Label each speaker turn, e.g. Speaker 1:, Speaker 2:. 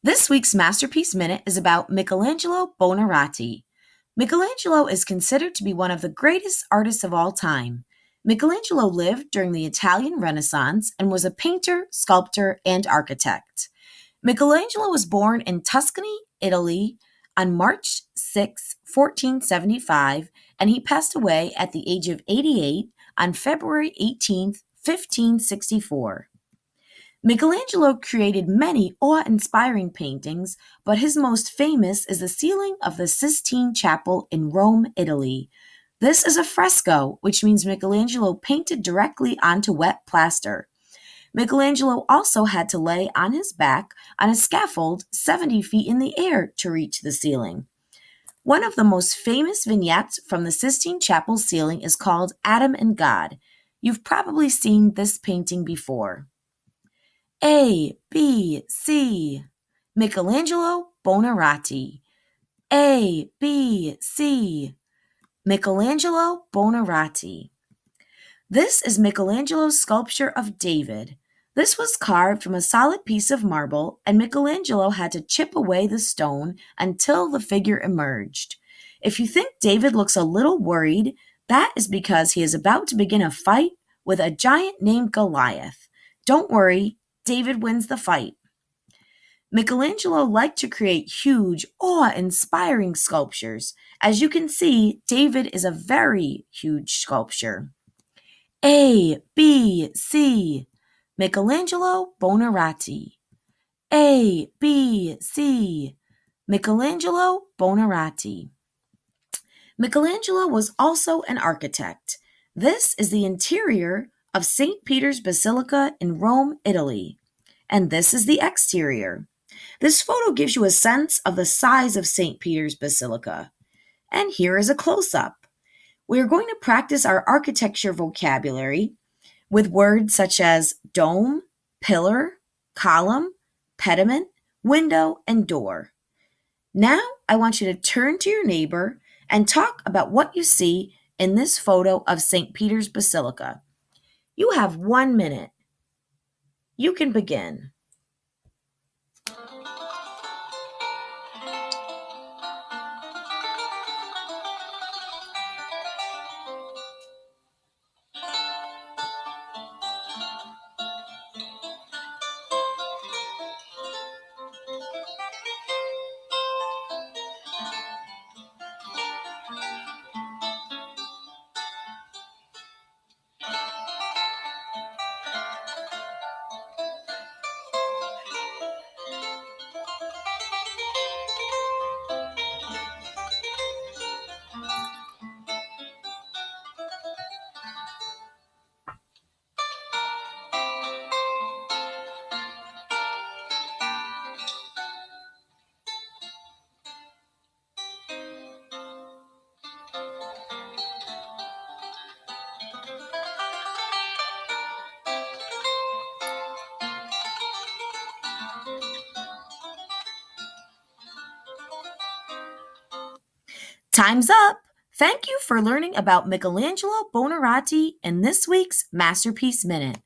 Speaker 1: This week's Masterpiece Minute is about Michelangelo Buonarroti. Michelangelo is considered to be one of the greatest artists of all time. Michelangelo lived during the Italian Renaissance and was a painter, sculptor, and architect. Michelangelo was born in Tuscany, Italy on March 6, 1475, and he passed away at the age of 88 on February 18, 1564. Michelangelo created many awe-inspiring paintings, but his most famous is the ceiling of the Sistine Chapel in Rome, Italy. This is a fresco, which means Michelangelo painted directly onto wet plaster. Michelangelo also had to lay on his back on a scaffold 70 feet in the air to reach the ceiling. One of the most famous vignettes from the Sistine Chapel ceiling is called Adam and God. You've probably seen this painting before. A, B, C. Michelangelo Buonarroti. A, B, C. Michelangelo Buonarroti. This is Michelangelo's sculpture of David. This was carved from a solid piece of marble, and Michelangelo had to chip away the stone until the figure emerged. If you think David looks a little worried, that is because he is about to begin a fight with a giant named Goliath. Don't worry, David wins the fight. Michelangelo liked to create huge, awe-inspiring sculptures. As you can see, David is a very huge sculpture. A, B, C. Michelangelo Buonarroti. A, B, C. Michelangelo Buonarroti. Michelangelo was also an architect. This is the interior of St. Peter's Basilica in Rome, Italy. And this is the exterior. This photo gives you a sense of the size of St. Peter's Basilica. And here is a close-up. We are going to practice our architecture vocabulary with words such as dome, pillar, column, pediment, window, and door. Now I want you to turn to your neighbor and talk about what you see in this photo of St. Peter's Basilica. You have 1 minute. You can begin. Time's up! Thank you for learning about Michelangelo Buonarroti in this week's Masterpiece Minute.